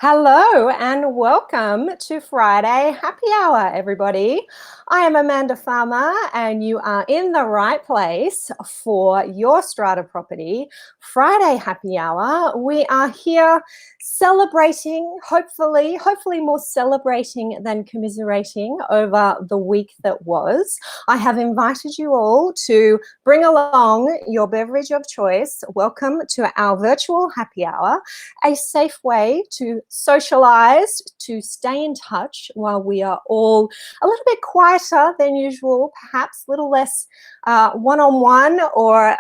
Hello and welcome to Friday Happy Hour, everybody. I am Amanda Farmer and you are in the right place for your Strata property Friday Happy Hour. We are here celebrating, hopefully more celebrating than commiserating over the week that was. I have invited you all to bring along your beverage of choice. Welcome to our virtual happy hour, a safe way to socialize, to stay in touch while we are all a little bit quieter than usual, perhaps a little less one-on-one or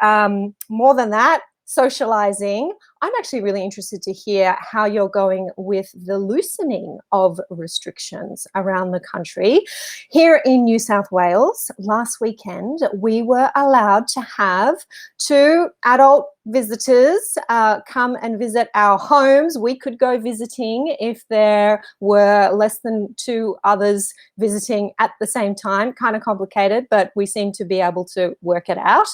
more than that, socializing. I'm actually really interested to hear how you're going with the loosening of restrictions around the country. Here in New South Wales, last weekend, we were allowed to have 2 adult visitors come and visit our homes. We could go visiting if there were less than 2 others visiting at the same time. Kind of complicated, but we seem to be able to work it out.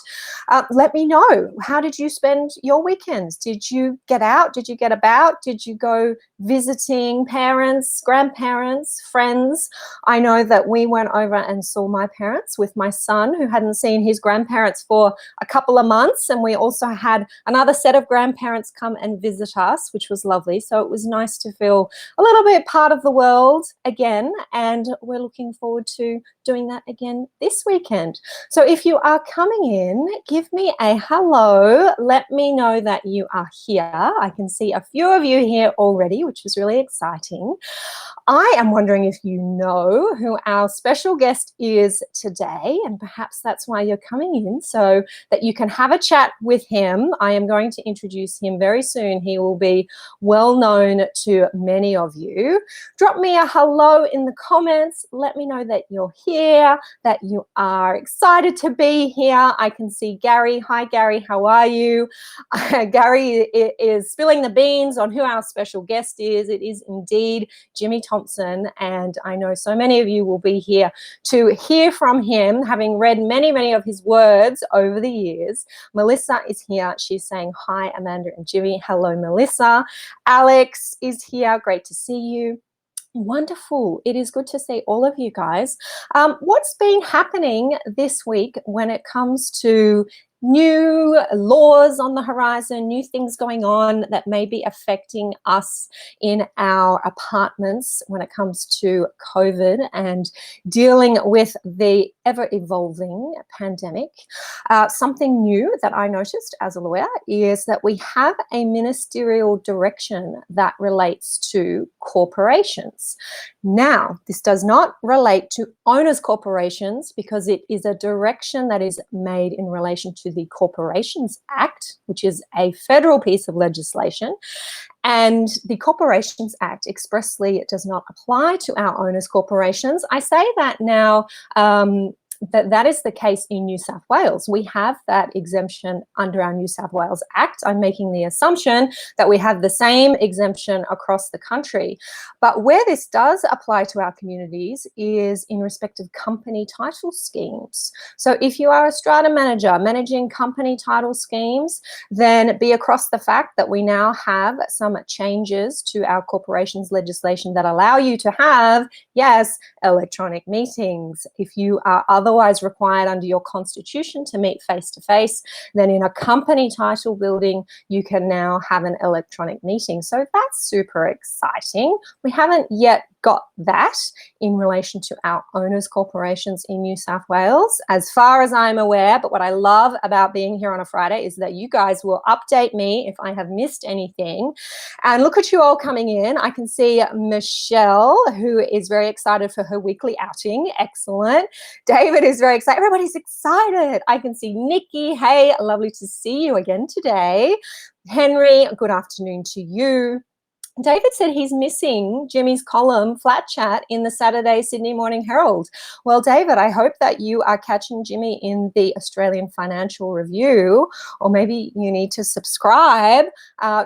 Let me know, how did you spend your weekends? Did you get out? Did you get about? Did you go visiting parents, grandparents, friends? I know that we went over and saw my parents with my son, who hadn't seen his grandparents for a couple of months, and we also had another set of grandparents come and visit us, which was lovely. So it was nice to feel a little bit part of the world again, and we're looking forward to doing that again this weekend. So if you are coming in, give me a hello. Let me know that you are here. I can see a few of you here already, which is really exciting. I am wondering if you know who our special guest is today, and perhaps that's why you're coming in, so that you can have a chat with him. I am going to introduce him very soon. He will be well known to many of you. Drop me a hello in the comments. Let me know that you're here, that you are excited to be here. I can see Gary. Hi, Gary. How are you? Gary is spilling the beans on who our special guest is. It is indeed Jimmy Thompson, and I know so many of you will be here to hear from him, having read many of his words over the years. Melissa is here. She's saying hi, Amanda and Jimmy. Hello, Melissa. Alex is here. Great to see you. Wonderful. It is good to see all of you guys. What's been happening this week when it comes to new laws on the horizon, new things going on that may be affecting us in our apartments when it comes to COVID and dealing with the ever-evolving pandemic? Something new that I noticed as a lawyer is that we have a ministerial direction that relates to corporations. Now, this does not relate to owners' corporations because it is a direction that is made in relation to the Corporations Act, which is a federal piece of legislation. And the Corporations Act expressly does not apply to our owners' corporations. I say that now that is the case in New South Wales. We have that exemption under our New South Wales Act. I'm making the assumption that we have the same exemption across the country. But where this does apply to our communities is in respect of company title schemes. So if you are a strata manager managing company title schemes, then be across the fact that we now have some changes to our corporations legislation that allow you to have, yes, electronic meetings. If you are otherwise required under your constitution to meet face-to-face, then in a company title building, you can now have an electronic meeting. So that's super exciting. We haven't yet got that in relation to our owners' corporations in New South Wales, as far as I'm aware. But what I love about being here on a Friday is that you guys will update me if I have missed anything. And look at you all coming in. I can see Michelle, who is very excited for her weekly outing. Excellent. David is very excited. Everybody's excited. I can see Nikki. Hey, lovely to see you again today. Henry, good afternoon to you. David said he's missing Jimmy's column, Flat Chat, in the Saturday Sydney Morning Herald. Well, David, I hope that you are catching Jimmy in the Australian Financial Review, or maybe you need to subscribe.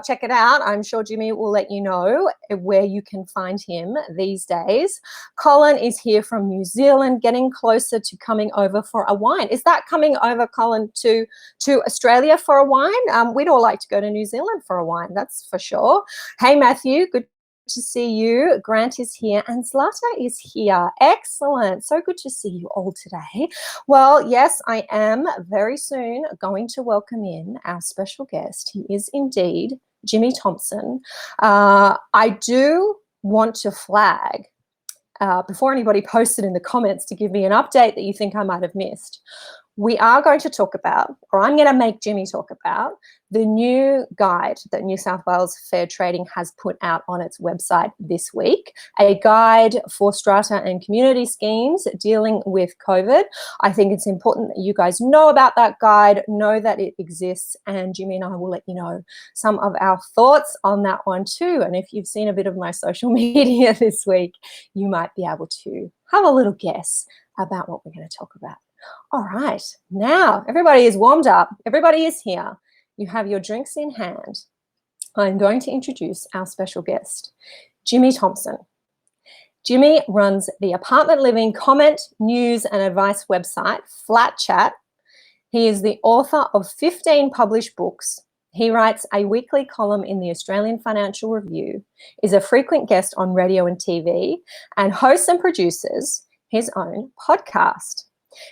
Check it out. I'm sure Jimmy will let you know where you can find him these days. Colin is here from New Zealand, getting closer to coming over for a wine. Is that coming over, Colin, to Australia for a wine? We'd all like to go to New Zealand for a wine, that's for sure. Hey, Matthew, good to see you. Grant is here and Zlata is here. Excellent. So good to see you all today. Well, yes, I am very soon going to welcome in our special guest. He is indeed Jimmy Thompson. I do want to flag before anybody posted in the comments to give me an update that you think I might have missed. We are going to talk about, or I'm going to make Jimmy talk about, the new guide that New South Wales Fair Trading has put out on its website this week, a guide for strata and community schemes dealing with COVID. I think it's important that you guys know about that guide, know that it exists, and Jimmy and I will let you know some of our thoughts on that one too. And if you've seen a bit of my social media this week, you might be able to have a little guess about what we're going to talk about. All right, now everybody is warmed up, everybody is here. You have your drinks in hand. I'm going to introduce our special guest, Jimmy Thompson. Jimmy runs the apartment living comment, news and advice website, Flat Chat. He is the author of 15 published books. He writes a weekly column in the Australian Financial Review, is a frequent guest on radio and TV, and hosts and produces his own podcast.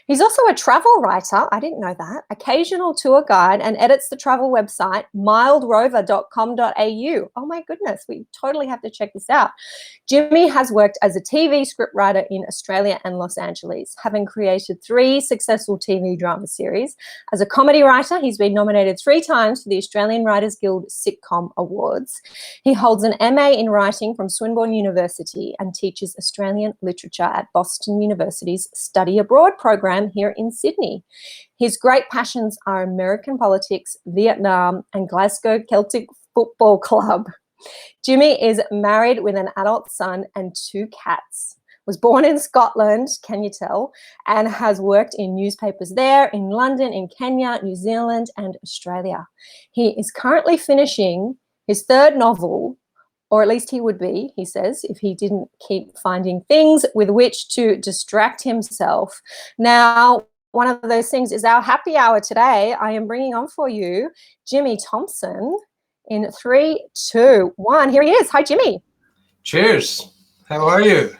He's also a travel writer, I didn't know that, occasional tour guide, and edits the travel website mildrover.com.au. Oh my goodness, we totally have to check this out. Jimmy has worked as a TV scriptwriter in Australia and Los Angeles, having created 3 successful TV drama series. As a comedy writer, he's been nominated 3 times for the Australian Writers Guild Sitcom Awards. He holds an MA in writing from Swinburne University and teaches Australian literature at Boston University's Study Abroad program here in Sydney. His great passions are American politics, Vietnam, and Glasgow Celtic Football Club. Jimmy is married with an adult son and 2 cats. Was born in Scotland, can you tell, and has worked in newspapers there, in London, in Kenya, New Zealand, and Australia. He is currently finishing his 3rd novel, or at least he would be, he says, if he didn't keep finding things with which to distract himself. Now, one of those things is our happy hour today. I am bringing on for you Jimmy Thompson in 3, 2, 1. Here he is. Hi, Jimmy. Cheers. How are you?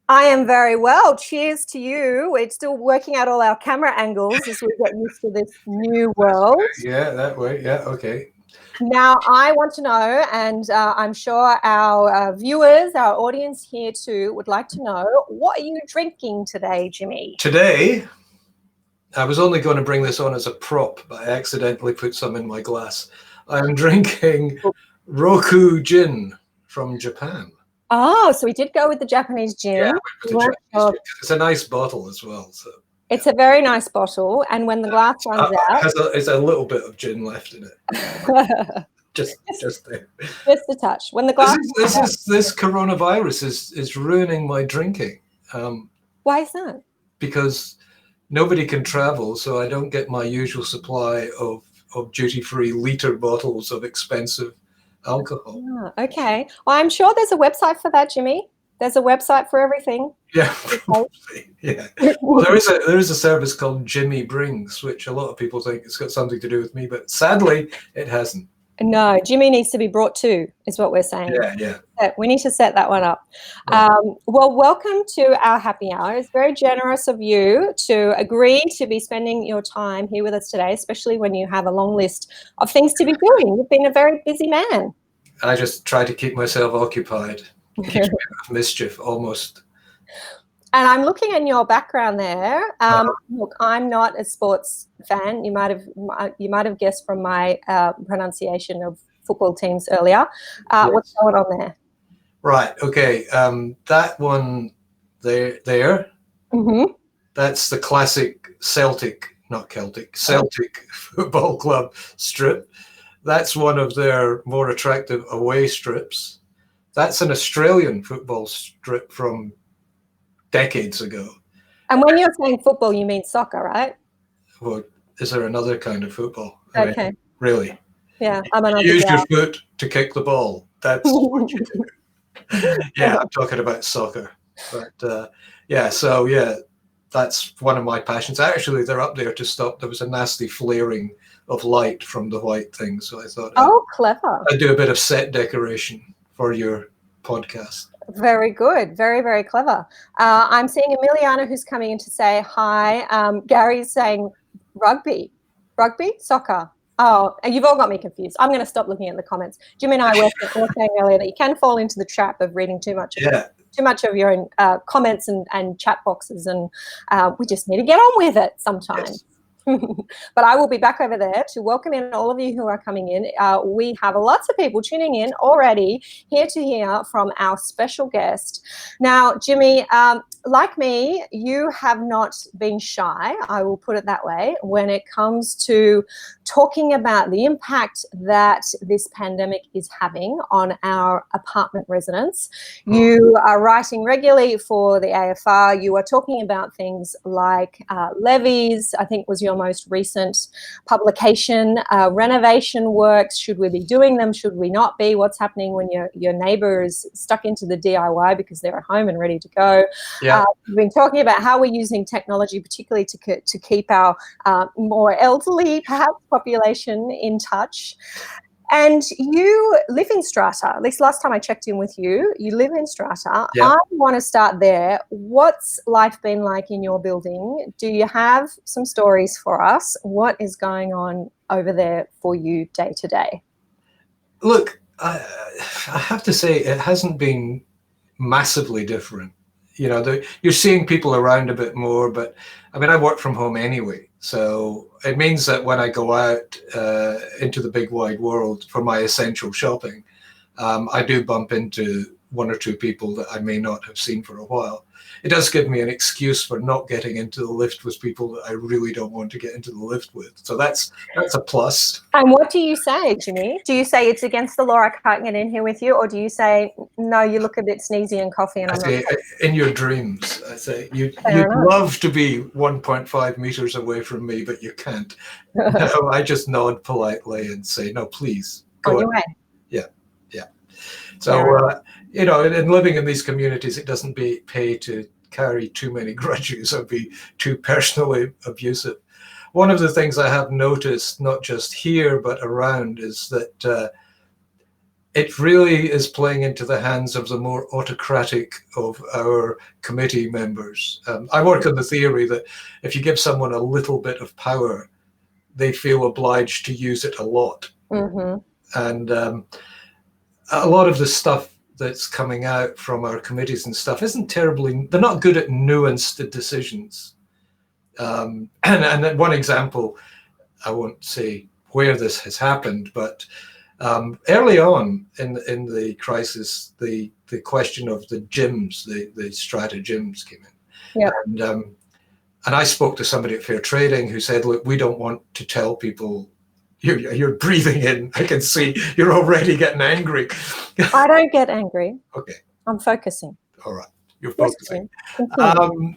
I am very well. Cheers to you. We're still working out all our camera angles as we get used to this new world. Yeah, that way. Yeah, okay. Now, I want to know, and I'm sure our viewers, our audience here too, would like to know, what are you drinking today, Jimmy? Today, I was only going to bring this on as a prop, but I accidentally put some in my glass. I'm drinking Roku gin from Japan. Oh, so we did go with the Japanese gin. Yeah, it's a nice bottle as well. So it's a very nice bottle, and when the glass runs out, it's a little bit of gin left in it. just there. Just a touch. When the glass this coronavirus is ruining my drinking. Why is that? Because nobody can travel, so I don't get my usual supply of duty-free liter bottles of expensive alcohol. Okay. Well, I'm sure there's a website for that, Jimmy. There's a website for everything. Yeah, probably. Yeah. Well, there is a service called Jimmy Brings, which a lot of people think it's got something to do with me, but sadly, it hasn't. No, Jimmy needs to be brought to, is what we're saying. Yeah. We need to set that one up. Right. Well, welcome to our happy hour. It's very generous of you to agree to be spending your time here with us today, especially when you have a long list of things to be doing. You've been a very busy man. I just try to keep myself occupied. Keeps me out of mischief, almost. And I'm looking in your background there. Look, I'm not a sports fan. You might have guessed from my pronunciation of football teams earlier. Yes. What's going on there? Right. Okay. That one there. Mm-hmm. That's the classic Celtic Football Club strip. That's one of their more attractive away strips. That's an Australian football strip from decades ago. And when you're saying football, you mean soccer, right? Well, is there another kind of football? Okay. I mean, really? Yeah. You use your foot to kick the ball. That's what you do. Yeah, I'm talking about soccer. But that's one of my passions. Actually, they're up there to stop. There was a nasty flaring of light from the white thing, so I thought, clever. I'd do a bit of set decoration for your podcast. Very good. Very, very clever. I'm seeing Emiliana who's coming in to say hi. Gary's saying rugby, soccer. Oh, and you've all got me confused. I'm going to stop looking at the comments. Jim and I were saying earlier that you can fall into the trap of reading too much of your own comments and chat boxes, and we just need to get on with it sometimes. Yes. But I will be back over there to welcome in all of you who are coming in. We have lots of people tuning in already here to hear from our special guest. Now, Jimmy, like me, you have not been shy, I will put it that way, when it comes to talking about the impact that this pandemic is having on our apartment residents. You are writing regularly for the AFR. You are talking about things like levies, I think was your most recent publication, renovation works. Should we be doing them? Should we not be? What's happening when your neighbour is stuck into the DIY because they're at home and ready to go? Yeah. We've been talking about how we're using technology, particularly to keep our more elderly, perhaps, population in touch. And you live in Strata. At least last time I checked in with you, you live in Strata. Yeah. I want to start there. What's life been like in your building? Do you have some stories for us? What is going on over there for you day to day? Look, I have to say it hasn't been massively different. You know, you're seeing people around a bit more, but I mean, I work from home anyway. So it means that when I go out into the big wide world for my essential shopping, I do bump into one or two people that I may not have seen for a while. It does give me an excuse for not getting into the lift with people that I really don't want to get into the lift with. So that's a plus. And what do you say, Jimmy? Do you say it's against the law, I can't get in here with you? Or do you say, no, you look a bit sneezy and coffee and I'm not? In your dreams, I say, you'd love to be 1.5 meters away from me, but you can't. No, I just nod politely and say, no, please. Go on your way. Yeah. So, you know, in living in these communities, it doesn't pay to carry too many grudges or be too personally abusive. One of the things I have noticed, not just here, but around, is that it really is playing into the hands of the more autocratic of our committee members. I work on the theory that if you give someone a little bit of power, they feel obliged to use it a lot. Mm-hmm. And a lot of the stuff that's coming out from our committees and stuff isn't terribly, they're not good at nuanced decisions. And one example, I won't say where this has happened, but early on in the crisis, the question of the gyms, the Strata gyms came in. Yeah. And I spoke to somebody at Fair Trading who said, look, we don't want to tell people. You're breathing in. I can see you're already getting angry. I don't get angry. Okay. I'm focusing. All right. You're focusing.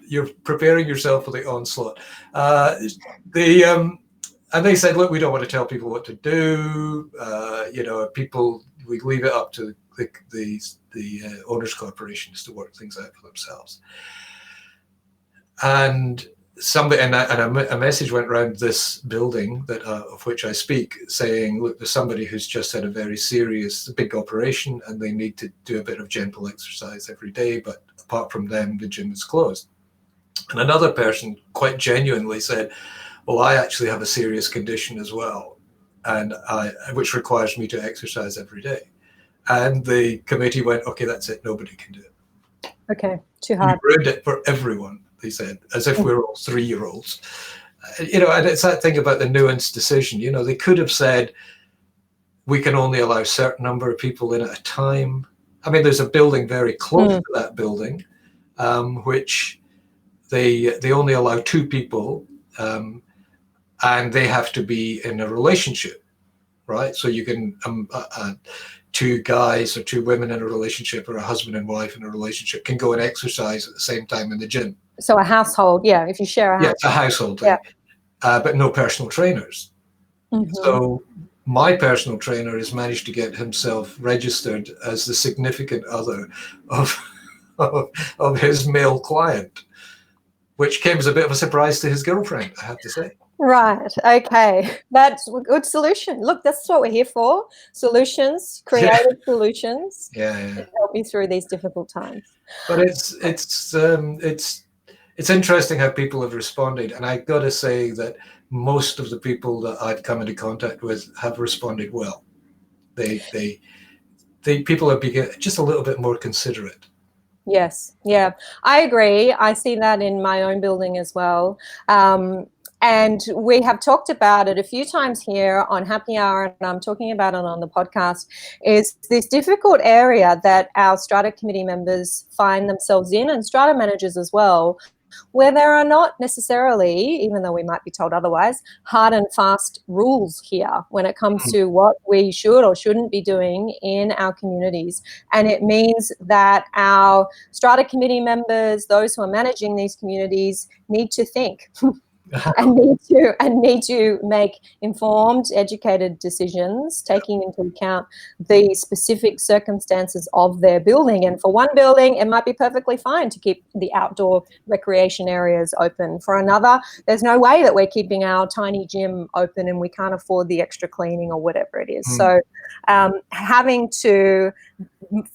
You're preparing yourself for the onslaught. And they said, look, we don't want to tell people what to do. You know, we leave it up to the owners' corporations to work things out for themselves. And a message went around this building of which I speak, saying, look, there's somebody who's just had a very serious, big operation, and they need to do a bit of gentle exercise every day. But apart from them, the gym is closed. And another person quite genuinely said, well, I actually have a serious condition as well, and which requires me to exercise every day. And the committee went, okay, that's it. Nobody can do it. Okay, too hard. You ruined it for everyone, they said, as if we're all 3-year-olds. You know, and it's that thing about the nuanced decision. You know, they could have said, we can only allow a certain number of people in at a time. I mean, there's a building very close to that building, which they only allow 2 people, and they have to be in a relationship, right? So you can 2 guys or 2 women in a relationship, or a husband and wife in a relationship, can go and exercise at the same time in the gym. So a household, yeah, if you share a household. Yeah, it's a household thing, but no personal trainers. Mm-hmm. So my personal trainer has managed to get himself registered as the significant other of his male client, which came as a bit of a surprise to his girlfriend, I have to say. Right. Okay. That's a good solution. Look, that's what we're here for. Solutions, creative solutions Yeah. to help you through these difficult times. But it's interesting how people have responded, and I got to say that most of the people that I've come into contact with have responded well. They people are being just a little bit more considerate. Yes. Yeah, I agree. I see that in my own building as well. And we have talked about it a few times here on Happy Hour, and I'm talking about it on the podcast, is this difficult area that our strata committee members find themselves in, and strata managers as well, where there are not necessarily, even though we might be told otherwise, hard and fast rules here when it comes to what we should or shouldn't be doing in our communities. And it means that our strata committee members, those who are managing these communities, need to think and need to make informed, educated decisions, taking into account the specific circumstances of their building. And for one building, it might be perfectly fine to keep the outdoor recreation areas open. For another, there's no way that we're keeping our tiny gym open and we can't afford the extra cleaning or whatever it is. So having to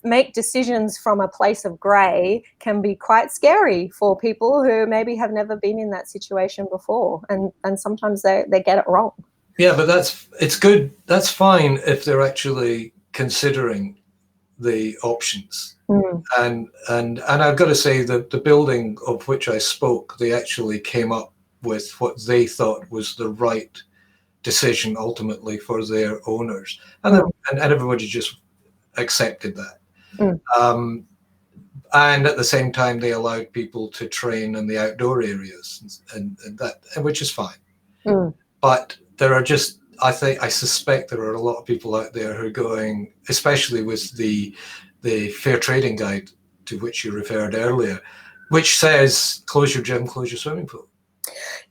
make decisions from a place of grey can be quite scary for people who maybe have never been in that situation before, and sometimes they get it wrong. Yeah, but it's good. That's fine if they're actually considering the options. And I've got to say that the building of which I spoke, they actually came up with what they thought was the right decision ultimately for their owners, and everybody just accepted that. And at the same time, they allowed people to train in the outdoor areas, and that, which is fine. But there are just, I suspect there are a lot of people out there who are going, especially with the Fair Trading Guide to which you referred earlier, which says close your gym, close your swimming pool.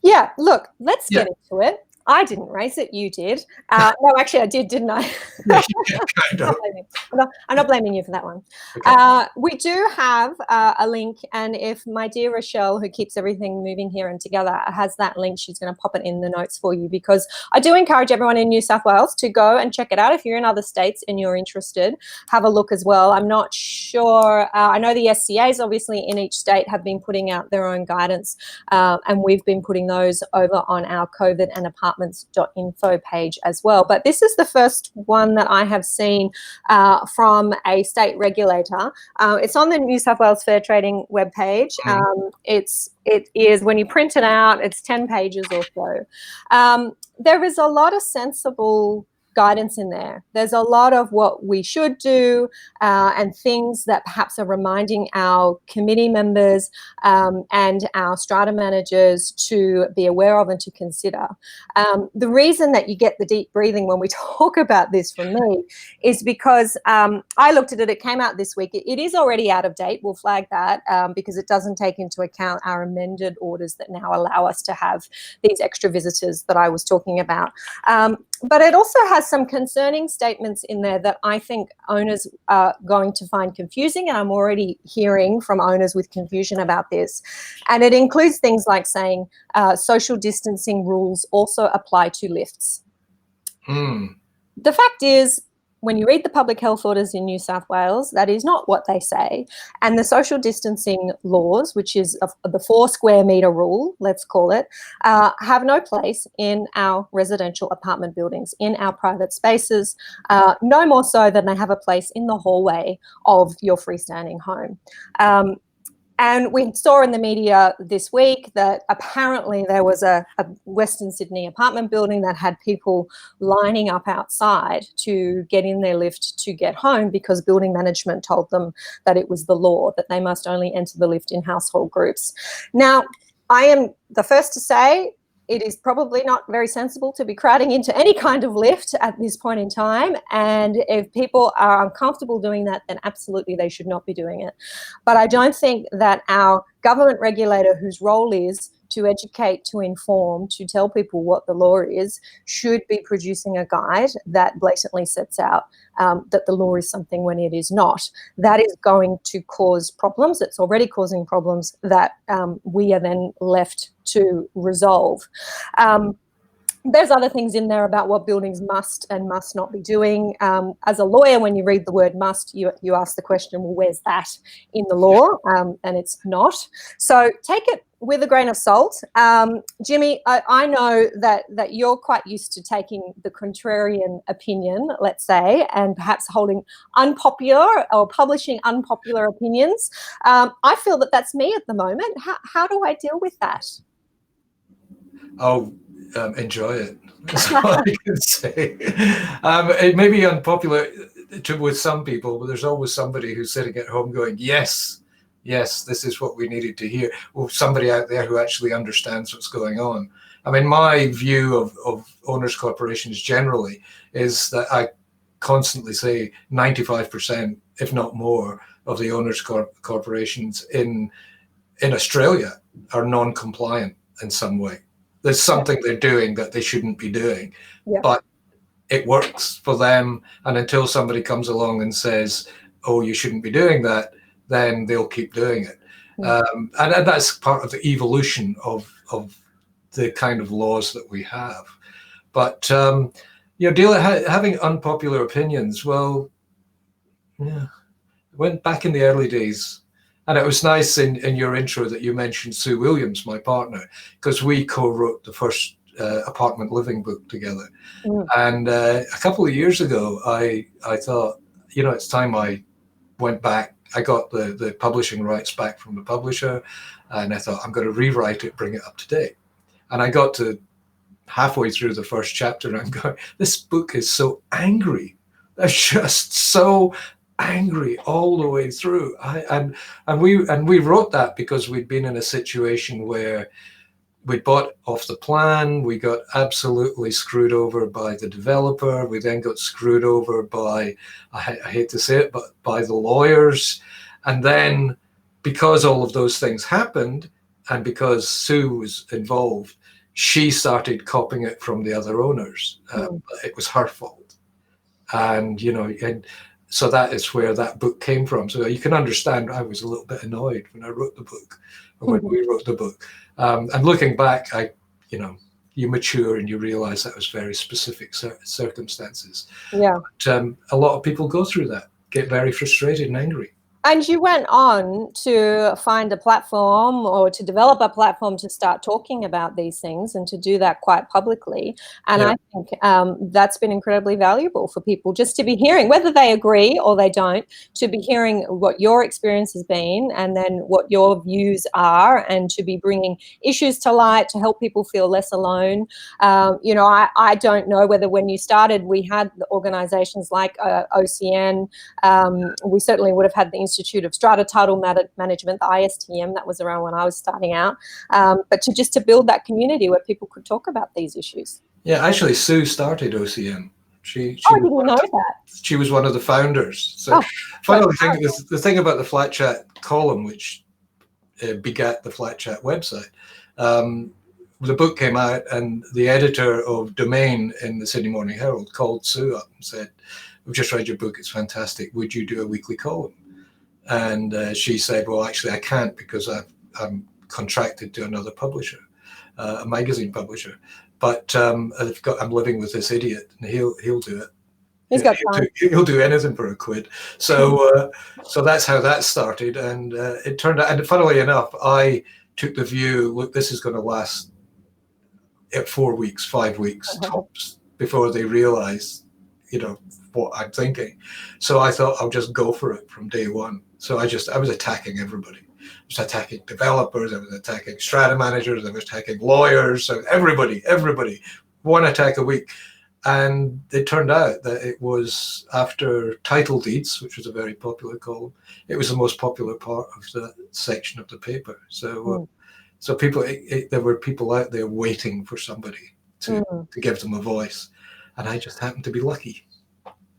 Yeah, look, let's get into it. I didn't raise it, you did. No, actually I did, didn't I? I'm not blaming you for that one. Okay. We do have a link, and if my dear Rochelle, who keeps everything moving here and together, has that link, she's going to pop it in the notes for you, because I do encourage everyone in New South Wales to go and check it out. If you're in other states and you're interested, have a look as well. I'm not sure. I know the SCAs obviously in each state have been putting out their own guidance, and we've been putting those over on our COVID and apartments.info page as well. But this is the first one that I have seen from a state regulator. It's on the New South Wales Fair Trading webpage. It is, when you print it out, it's 10 pages or so. There is a lot of sensible guidance in there. There's a lot of what we should do and things that perhaps are reminding our committee members and our strata managers to be aware of and to consider. The reason that you get the deep breathing when we talk about this from me is because I looked at it, it came out this week. It is already out of date, we'll flag that, because it doesn't take into account our amended orders that now allow us to have these extra visitors that I was talking about. But it also has some concerning statements in there that I think owners are going to find confusing, and I'm already hearing from owners with confusion about this. And it includes things like saying social distancing rules also apply to lifts. The fact is, when you read the public health orders in New South Wales, that is not what they say. And the social distancing laws, which is the 4 square metre rule, let's call it, have no place in our residential apartment buildings, in our private spaces, no more so than they have a place in the hallway of your freestanding home. And we saw in the media this week that apparently there was a Western Sydney apartment building that had people lining up outside to get in their lift to get home because building management told them that it was the law, that they must only enter the lift in household groups. Now, I am the first to say it is probably not very sensible to be crowding into any kind of lift at this point in time. And if people are uncomfortable doing that, then absolutely they should not be doing it. But I don't think that our government regulator, whose role is to educate, to inform, to tell people what the law is, should be producing a guide that blatantly sets out that the law is something when it is not. That is going to cause problems. It's already causing problems that we are then left to resolve. There's other things in there about what buildings must and must not be doing. As a lawyer, when you read the word must, you ask the question, well, where's that in the law? And it's not. So take it with a grain of salt. Jimmy, I know that you're quite used to taking the contrarian opinion, let's say, and perhaps holding unpopular or publishing unpopular opinions. I feel that that's me at the moment. How do I deal with that? Oh, enjoy it. That's all I can say. It may be unpopular with some people, but there's always somebody who's sitting at home going, yes, this is what we needed to hear. Or somebody out there who actually understands what's going on. I mean, my view of owners' corporations generally is that I constantly say 95%, if not more, of the owners' corporations in Australia are non-compliant in some way. There's something they're doing that they shouldn't be doing, but it works for them. And until somebody comes along and says, oh, you shouldn't be doing that, then they'll keep doing it. And that's part of the evolution of the kind of laws that we have. But, having unpopular opinions, well, yeah, went back in the early days. And it was nice in your intro that you mentioned Sue Williams, my partner, because we co-wrote the first apartment living book together. And a couple of years ago, I thought, it's time I went back. I got the publishing rights back from the publisher, and I thought, I'm going to rewrite it, bring it up to date. And I got to halfway through the first chapter, and I'm going, this book is so angry. They're just so angry all the way through. And we wrote that because we'd been in a situation where we bought off the plan, we got absolutely screwed over by the developer, we then got screwed over by, I hate to say it, but by the lawyers. And then because all of those things happened, and because Sue was involved, she started copying it from the other owners. It was her fault. And, so that is where that book came from. So you can understand I was a little bit annoyed when I wrote the book, or when we wrote the book. And looking back, you mature and you realize that was very specific circumstances. Yeah. But a lot of people go through that, get very frustrated and angry. And you went on to find a platform, or to develop a platform to start talking about these things, and to do that quite publicly. And I think that's been incredibly valuable for people, just to be hearing, whether they agree or they don't, to be hearing what your experience has been, and then what your views are, and to be bringing issues to light to help people feel less alone. I don't know whether when you started we had organizations like OCN. We certainly would have had the Institute of Strata Title Management, the ISTM, that was around when I was starting out, but to build that community where people could talk about these issues. Yeah, actually, Sue started OCM. I didn't know that. She was one of the founders. So, finally, the thing about the Flat Chat column, which begat the Flat Chat website, the book came out, and the editor of Domain in the Sydney Morning Herald called Sue up and said, "We've just read your book, it's fantastic. Would you do a weekly column?" And she said, "Well, actually, I can't, because I'm contracted to another publisher, a magazine publisher. But I'm living with this idiot, and he'll do it. He'll do anything for a quid." So so that's how that started, and it turned out. And funnily enough, I took the view: look, this is going to last 4 weeks, 5 weeks tops before they realize, what I'm thinking. So I thought I'll just go for it from day one. So I was attacking everybody. I was attacking developers, I was attacking strata managers, I was attacking lawyers, so everybody, one attack a week. And it turned out that it was, after title deeds, which was a very popular column, it was the most popular part of the section of the paper. So so people, there were people out there waiting for somebody to give them a voice. And I just happened to be lucky.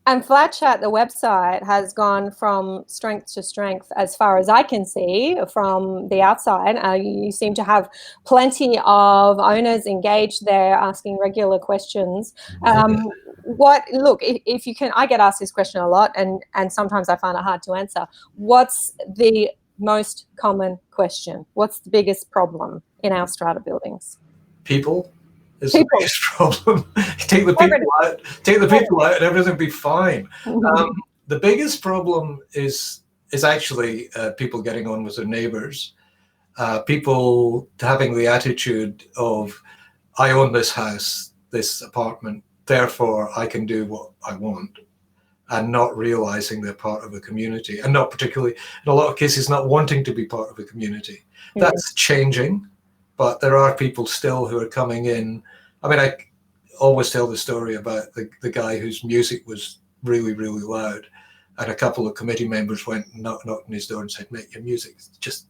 And Flat Chat, the website, has gone from strength to strength, as far as I can see from the outside. You seem to have plenty of owners engaged there, asking regular questions. If you can, I get asked this question a lot, and sometimes I find it hard to answer. What's the most common question? What's the biggest problem in our strata buildings? People. is the biggest problem. Take the people out, and everything will be fine. The biggest problem is actually people getting on with their neighbors, people having the attitude of, I own this house, this apartment, therefore I can do what I want, and not realizing they're part of a community, and not particularly, in a lot of cases, not wanting to be part of a community. That's changing, but there are people still who are coming in. I mean, I always tell the story about the guy whose music was really, really loud, and a couple of committee members went and knocked on his door and said, mate, your music's just,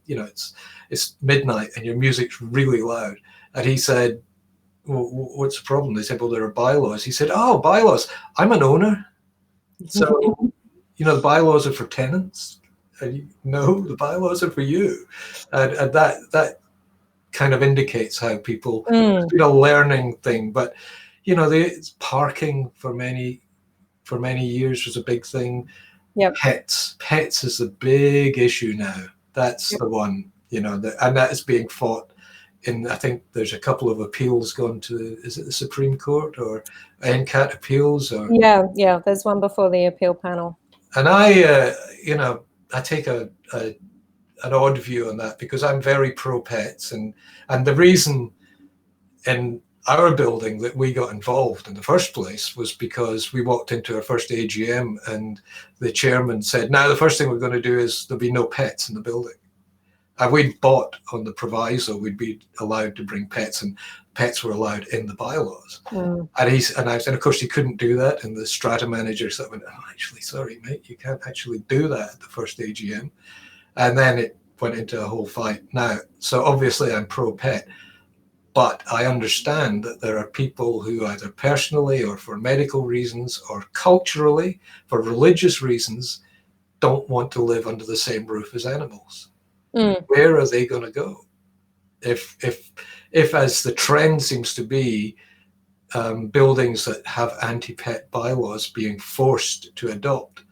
it's midnight and your music's really loud. And he said, well, what's the problem? They said, well, there are bylaws. He said, oh, bylaws. I'm an owner. So, the bylaws are for tenants. And no, the bylaws are for you. And that kind of indicates how people, it's been a learning thing. But, the parking for many years was a big thing. Yep. Pets is the big issue now. That's the one, and that is being fought. I think there's a couple of appeals gone to, is it the Supreme Court or NCAT appeals? Or yeah, there's one before the appeal panel. And I take an odd view on that, because I'm very pro pets, and the reason in our building that we got involved in the first place was because we walked into our first AGM and the chairman said, now the first thing we're going to do is there'll be no pets in the building. And we'd bought on the proviso we'd be allowed to bring pets, and pets were allowed in the bylaws. And I said, of course he couldn't do that. And the Strata manager said, oh, actually, sorry, mate, you can't actually do that at the first AGM. And then it went into a whole fight. Now, so obviously I'm pro pet, but I understand that there are people who either personally or for medical reasons or culturally, for religious reasons, don't want to live under the same roof as animals. Where are they going to go? If as the trend seems to be, buildings that have anti-pet bylaws being forced to adopt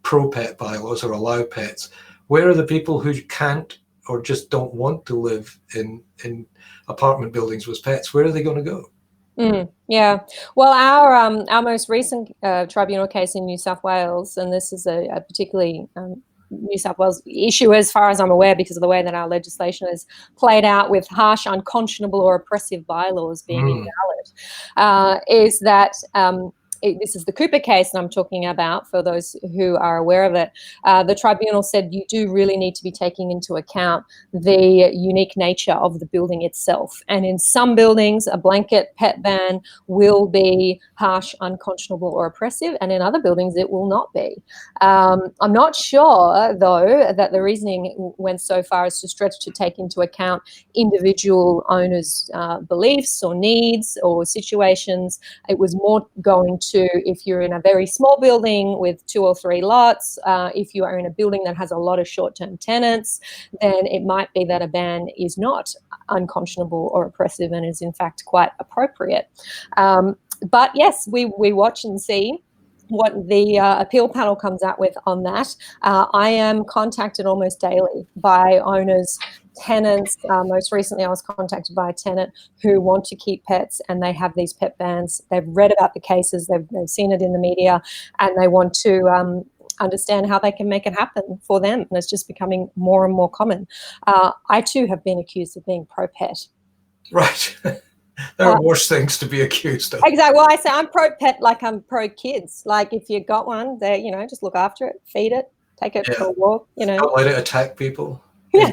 pro-pet bylaws or allow pets, where are the people who can't or just don't want to live in apartment buildings with pets? Where are they going to go? Yeah. Well, our most recent tribunal case in New South Wales, and this is a particularly New South Wales issue as far as I'm aware, because of the way that our legislation is played out with harsh, unconscionable or oppressive bylaws being invalid, is that this is the Cooper case that I'm talking about, for those who are aware of it. The tribunal said you do really need to be taking into account the unique nature of the building itself. And in some buildings, a blanket pet ban will be harsh, unconscionable or oppressive, and in other buildings it will not be. I'm not sure, though, that the reasoning went so far as to stretch to take into account individual owners' beliefs or needs or situations. It was more going to, if you're in a very small building with 2 or 3 lots, if you are in a building that has a lot of short-term tenants, then it might be that a ban is not unconscionable or oppressive and is in fact quite appropriate. But yes, we watch and see what the appeal panel comes out with on that. I am contacted almost daily by owners, tenants. Most recently I was contacted by a tenant who want to keep pets, and they have these pet bans. They've read about the cases, they've seen it in the media, and they want to understand how they can make it happen for them. And it's just becoming more and more common. I too have been accused of being pro-pet. Right. There are worse things to be accused of. Exactly. Well, I say I'm pro-pet like I'm pro-kids. Like if you got one, just look after it, feed it, take it for a walk. Don't let it attack people. Yeah.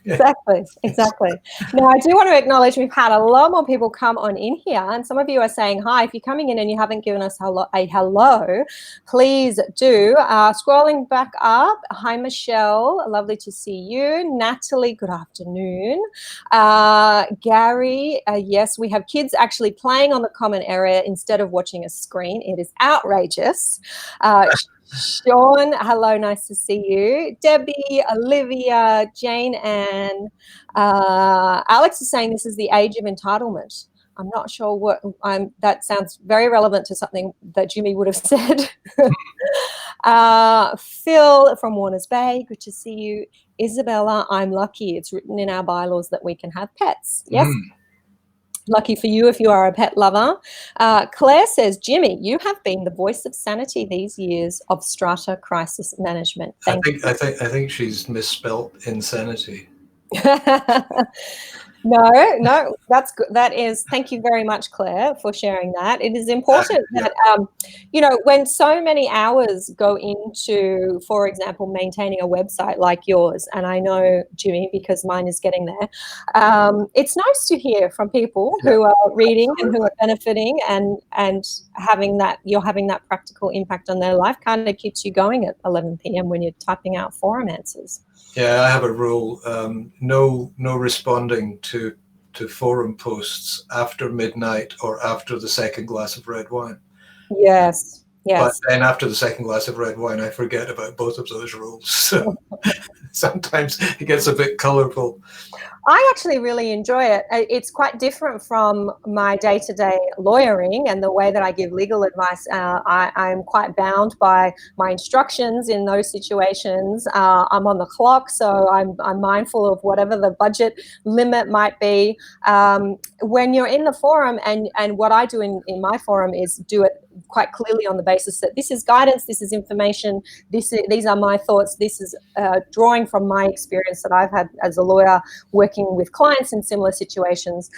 Exactly. Now, I do want to acknowledge we've had a lot more people come on in here, and some of you are saying hi. If you're coming in and you haven't given us a hello, please do. Scrolling back up, hi, Michelle. Lovely to see you. Natalie, good afternoon. Gary, yes, we have kids actually playing on the common area instead of watching a screen. It is outrageous. Sean, hello, nice to see you. Debbie, Olivia, Jane Ann. Alex is saying this is the age of entitlement. I'm not sure what that sounds very relevant to something that Jimmy would have said. Phil from Warners Bay, good to see you. Isabella, I'm lucky. It's written in our bylaws that we can have pets. Yes. Lucky for you if you are a pet lover. Claire says, Jimmy, you have been the voice of sanity these years of strata crisis management. Thank you. I think she's misspelt insanity. No, that's good. That is, thank you very much, Claire, for sharing that. It is important that, when so many hours go into, for example, maintaining a website like yours, and I know, Jimmy, because mine is getting there, it's nice to hear from people who are reading and who are benefiting and having that, you're having that practical impact on their life, kind of keeps you going at 11 p.m. when you're typing out forum answers. Yeah, I have a rule: no responding to forum posts after midnight or after the second glass of red wine. Yes. But then after the second glass of red wine, I forget about both of those rules. So sometimes it gets a bit colorful. I actually really enjoy it. It's quite different from my day-to-day lawyering and the way that I give legal advice. I'm quite bound by my instructions in those situations. I'm on the clock, so I'm mindful of whatever the budget limit might be. When you're in the forum, and what I do in my forum is do it quite clearly on the basis that this is guidance, this is information, these are my thoughts, this is drawing from my experience that I've had as a lawyer working with clients in similar situations.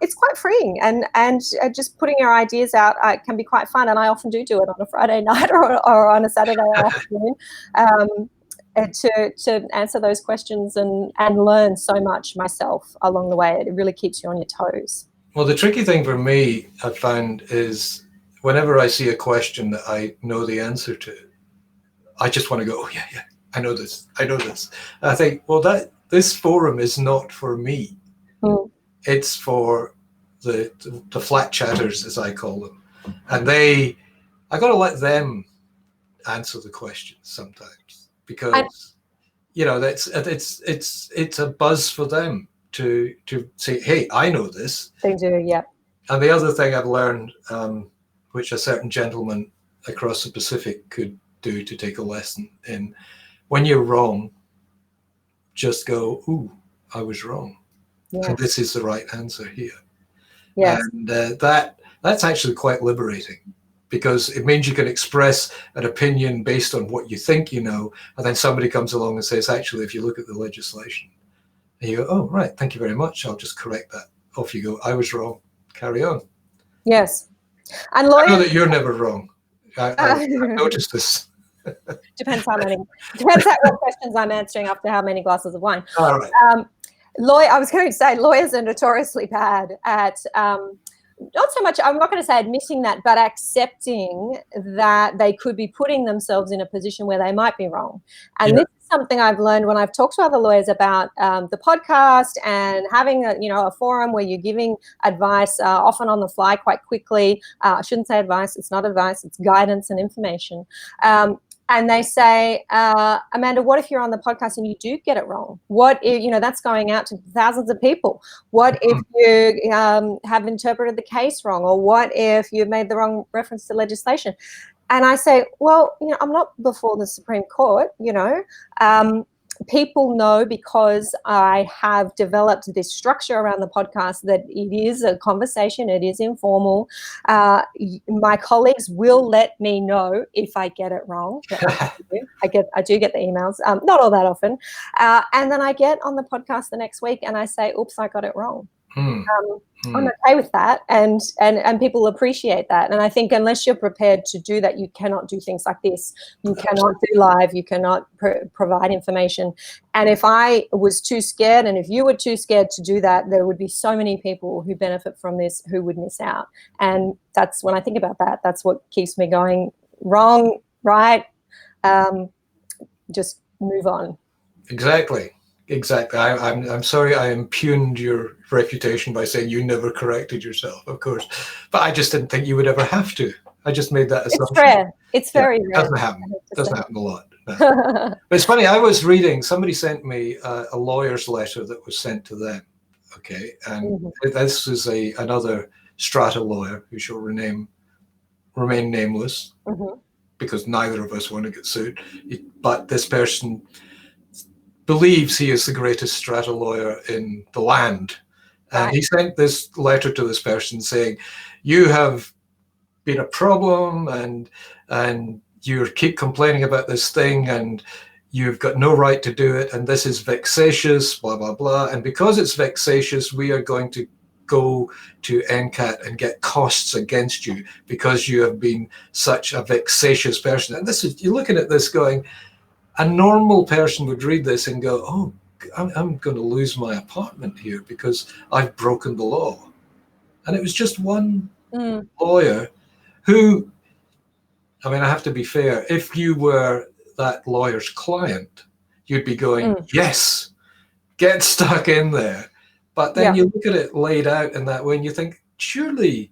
It's quite freeing, and just putting your ideas out can be quite fun, and I often do it on a Friday night or on a Saturday afternoon. To answer those questions and learn so much myself along the way. It really keeps you on your toes. Well, the tricky thing for me, I've found, is whenever I see a question that I know the answer to, I just want to go, oh, yeah, I know this. I think, well, this forum is not for me. It's for the flat chatters, as I call them. And I got to let them answer the questions sometimes, because it's a buzz for them to say, hey, I know this. They do, yeah. And the other thing I've learned, which a certain gentleman across the Pacific could do to take a lesson in, when you're wrong, just go, ooh, I was wrong. Yeah. And this is the right answer here. Yes. And that's actually quite liberating, because it means you can express an opinion based on what you think you know, and then somebody comes along and says, actually, if you look at the legislation, and you go, oh, right, thank you very much, I'll just correct that. Off you go. I was wrong. Carry on. Yes. And I know that you're never wrong. I noticed this. Depends on what questions I'm answering after how many glasses of wine. All right. I was going to say lawyers are notoriously bad at not so much, I'm not going to say admitting that, but accepting that they could be putting themselves in a position where they might be wrong. And this is something I've learned when I've talked to other lawyers about the podcast and having a forum where you're giving advice often on the fly quite quickly. I shouldn't say advice. It's not advice. It's guidance and information. And they say, Amanda, what if you're on the podcast and you do get it wrong? What if, that's going out to thousands of people. What if you have interpreted the case wrong? Or what if you've made the wrong reference to legislation? And I say, well, I'm not before the Supreme Court, people know, because I have developed this structure around the podcast, that it is a conversation, it is informal. My colleagues will let me know if I get it wrong. I do get the emails, not all that often. And then I get on the podcast the next week and I say, oops, I got it wrong. I'm okay with that, and people appreciate that. And I think unless you're prepared to do that, you cannot do things like this. You cannot do live. You cannot provide information. And if I was too scared, and if you were too scared to do that, there would be so many people who benefit from this who would miss out. And that's when I think about that. That's what keeps me going. Wrong, right? Just move on. Exactly. I'm sorry I impugned your reputation by saying you never corrected yourself, of course. But I just didn't think you would ever have to. I just made that assumption. It's rare. It's very rare. It doesn't happen. It doesn't happen a lot. No. But it's funny, I was reading, somebody sent me a lawyer's letter that was sent to them. Okay. And this is another strata lawyer who shall remain nameless, because neither of us want to get sued. But this person believes he is the greatest strata lawyer in the land, And Right. he sent this letter to this person saying, you have been a problem, and you keep complaining about this thing, and you've got no right to do it, and this is vexatious, blah, blah, blah. And because it's vexatious, we are going to go to NCAT and get costs against you because you have been such a vexatious person. And this is, you're looking at this going, a normal person would read this and go, oh, I'm going to lose my apartment here because I've broken the law. And it was just one lawyer who, I mean, I have to be fair, if you were that lawyer's client, you'd be going, yes, get stuck in there. But then you look at it laid out in that way and you think, surely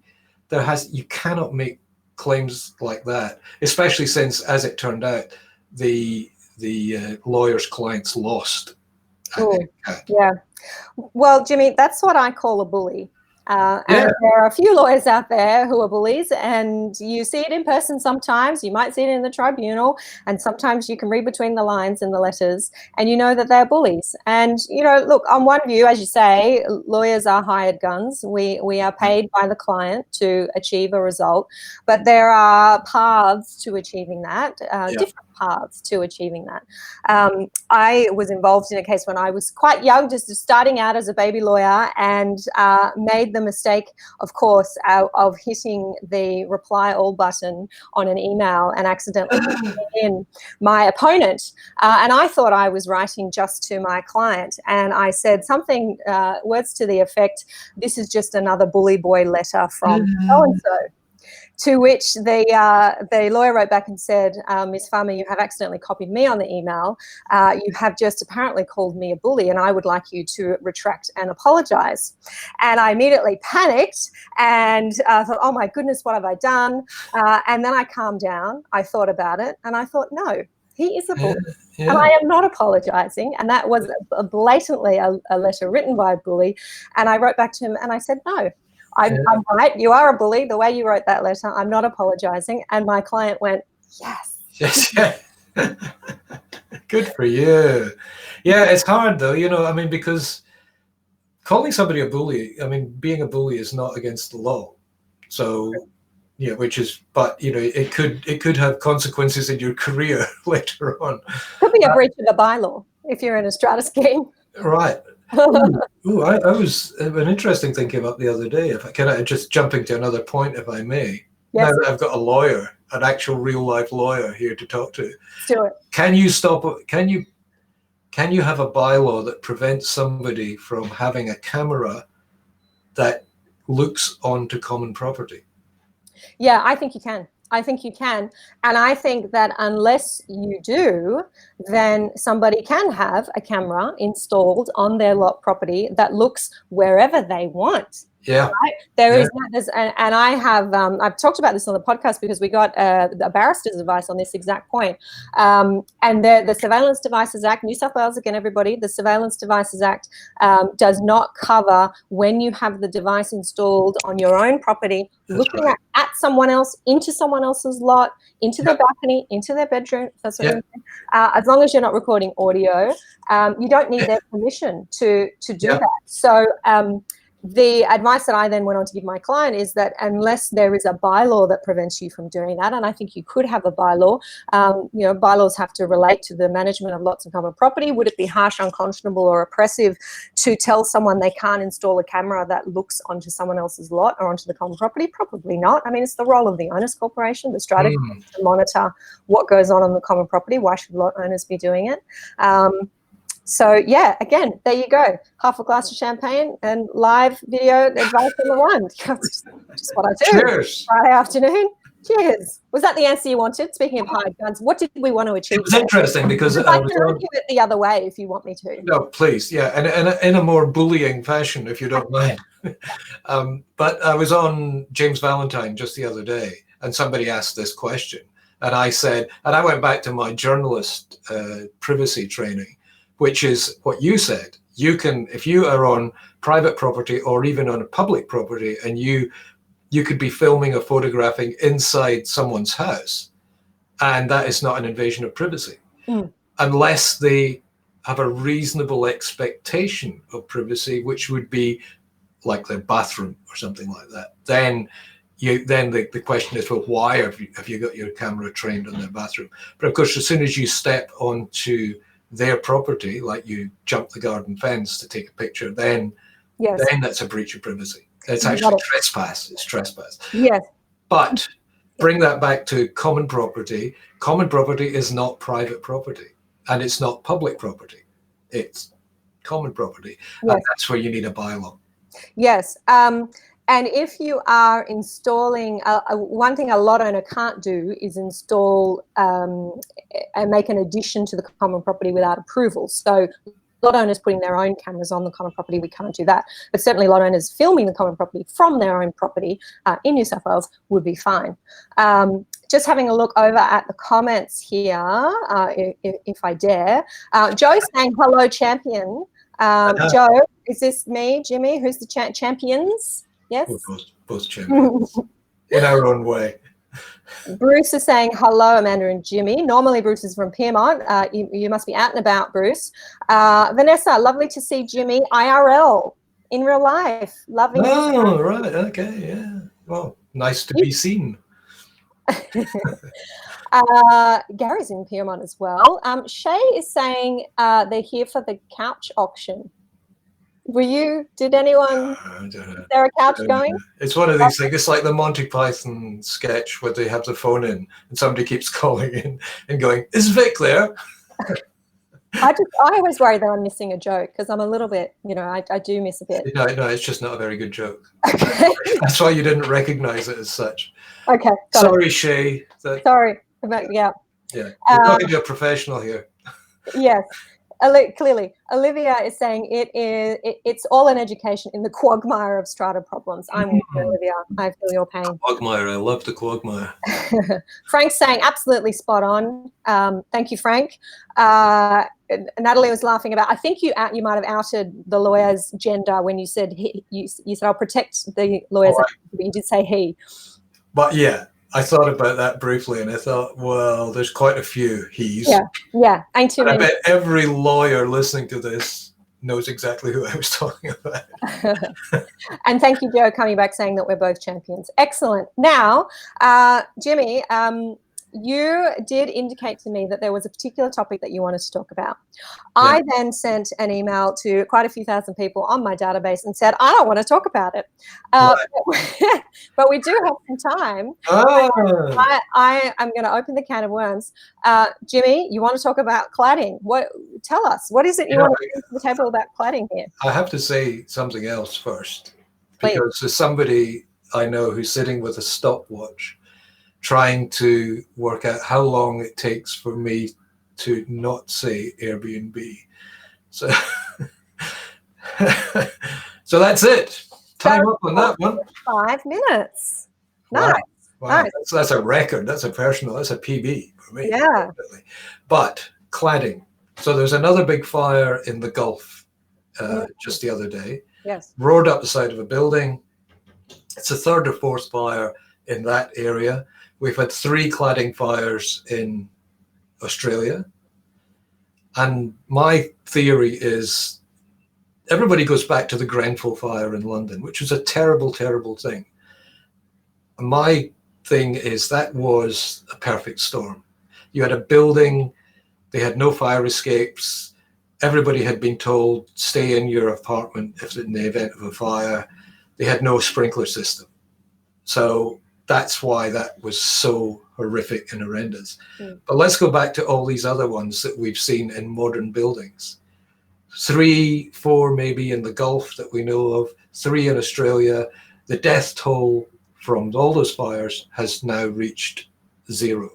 you cannot make claims like that, especially since, as it turned out, the lawyer's clients lost. Yeah. Well, Jimmy, that's what I call a bully. And there are a few lawyers out there who are bullies, and you see it in person sometimes. You might see it in the tribunal, and sometimes you can read between the lines in the letters, and you know that they're bullies. And, you know, look, on one view, as you say, lawyers are hired guns. We are paid by the client to achieve a result, but there are paths to achieving that, different paths to achieving that. I was involved in a case when I was quite young, just starting out as a baby lawyer, and made the mistake, of course, of hitting the reply all button on an email and accidentally putting in my opponent. And I thought I was writing just to my client. And I said something, words to the effect, this is just another bully boy letter from so-and-so. To which the lawyer wrote back and said, Ms. Farmer, you have accidentally copied me on the email. You have just apparently called me a bully, and I would like you to retract and apologize. And I immediately panicked and thought, oh my goodness, what have I done? And then I calmed down. I thought about it, and I thought, no, he is a bully. And I am not apologizing. And that was blatantly a letter written by a bully. And I wrote back to him and I said, no. I'm right. You are a bully. The way you wrote that letter, I'm not apologizing. And my client went, yes. Good for you. Yeah, it's hard though, you know, I mean, because calling somebody a bully, I mean, being a bully is not against the law. So, yeah, but you know, it could have consequences in your career later on. Could be a breach of the bylaw if you're in a strata scheme. Right. I was an interesting thing came up the other day. If I can, just jumping to another point, if I may. Yes. Now that I've got a lawyer, an actual real life lawyer here to talk to. Let's do it. Can you have a bylaw that prevents somebody from having a camera that looks onto common property? Yeah, I think you can. I think you can. And I think that unless you do, then somebody can have a camera installed on their lot property that looks wherever they want. Yeah. Right? There is that, and I have, I've talked about this on the podcast because we got a barrister's advice on this exact point. And the Surveillance Devices Act, New South Wales, again, everybody, the Surveillance Devices Act does not cover when you have the device installed on your own property, looking at someone else, into someone else's lot, into their balcony, into their bedroom. That's what you mean. As long as you're not recording audio, you don't need their permission to do that. So, the advice that I then went on to give my client is that unless there is a bylaw that prevents you from doing that, and I think you could have a bylaw, you know, bylaws have to relate to the management of lots and common property. Would it be harsh, unconscionable, or oppressive to tell someone they can't install a camera that looks onto someone else's lot or onto the common property? Probably not. I mean, it's the role of the owners corporation, the Strata, to monitor what goes on the common property. Why should lot owners be doing it? So, yeah, again, there you go. Half a glass of champagne and live video advice on the one. Just what I do. Cheers. Friday afternoon. Cheers. Was that the answer you wanted? Speaking of hired guns, what did we want to achieve? It was interesting because I can argue it the other way if you want me to. No, please. Yeah, and in a more bullying fashion, if you don't mind. But I was on James Valentine just the other day, and somebody asked this question. And I said, and I went back to my journalist privacy training, which is what you said. You can, if you are on private property or even on a public property, and you could be filming or photographing inside someone's house, and that is not an invasion of privacy, unless they have a reasonable expectation of privacy, which would be like their bathroom or something like that, then the question is, well, why have you got your camera trained on their bathroom? But of course, as soon as you step onto their property, like you jump the garden fence to take a picture, then that's a breach of privacy. It's actually trespass. It's trespass. Yes. But bring that back to common property. Common property is not private property, and it's not public property. It's common property, and that's where you need a bylaw. Yes. And if you are installing, one thing a lot owner can't do is install and make an addition to the common property without approval. So lot owners putting their own cameras on the common property, we can't do that. But certainly lot owners filming the common property from their own property in New South Wales would be fine. Just having a look over at the comments here, if I dare. Joe's saying, hello, champion. Joe, is this me, Jimmy? Who's the champions? Yes? We're both champions in our own way. Bruce is saying, hello, Amanda and Jimmy. Normally, Bruce is from Piermont. You must be out and about, Bruce. Vanessa, lovely to see Jimmy IRL, in real life. Loving Oh, right. Okay, yeah. Well, nice to be seen. Gary's in Piermont as well. Shay is saying they're here for the couch auction. Did anyone, is there a couch going? It's one of these things. It's like the Monty Python sketch where they have the phone in and somebody keeps calling in and going, is Vic there? I always worry that I'm missing a joke because I'm a little bit, I do miss a bit. No, it's just not a very good joke. That's why you didn't recognize it as such. Okay. Sorry, Shay. Sorry. Yeah. Yeah. We're talking to a professional here. Yes. Clearly, Olivia is saying it's all an education in the quagmire of strata problems. I'm with you, Olivia. I feel your pain. Quagmire. I love the quagmire. Frank's saying absolutely spot on. Thank you, Frank. Natalie was laughing about. I think you might have outed the lawyer's gender when you said you said I'll protect the lawyer's, but you did say he. But yeah. I thought about that briefly, and I thought, well, there's quite a few he's. Yeah, ain't too many. I bet every lawyer listening to this knows exactly who I was talking about. And thank you, Joe, coming back saying that we're both champions. Excellent. Now, Jimmy, you did indicate to me that there was a particular topic that you wanted to talk about. I then sent an email to quite a few thousand people on my database and said, I don't want to talk about it. But we do have some time. I am going to open the can of worms. Jimmy, you want to talk about cladding? Tell us, what is it you want to bring to the table about cladding here? I have to say something else first. Because there's somebody I know who's sitting with a stopwatch trying to work out how long it takes for me to not say Airbnb. So, so that's it. Time up on that one. 5 minutes. Nice. Wow. Nice. That's a record. That's a PB for me. Yeah. Definitely. But cladding. So there's another big fire in the Gulf just the other day. Yes. Roared up the side of a building. It's the third or fourth fire in that area. We've had 3 cladding fires in Australia. And my theory is everybody goes back to the Grenfell fire in London, which was a terrible, terrible thing. My thing is that was a perfect storm. You had a building, they had no fire escapes. Everybody had been told, stay in your apartment if in the event of a fire. They had no sprinkler system. So that's why that was so horrific and horrendous. But let's go back to all these other ones that we've seen in modern buildings. 3, 4 maybe in the Gulf that we know of, 3 in Australia. The death toll from all those fires has now reached 0.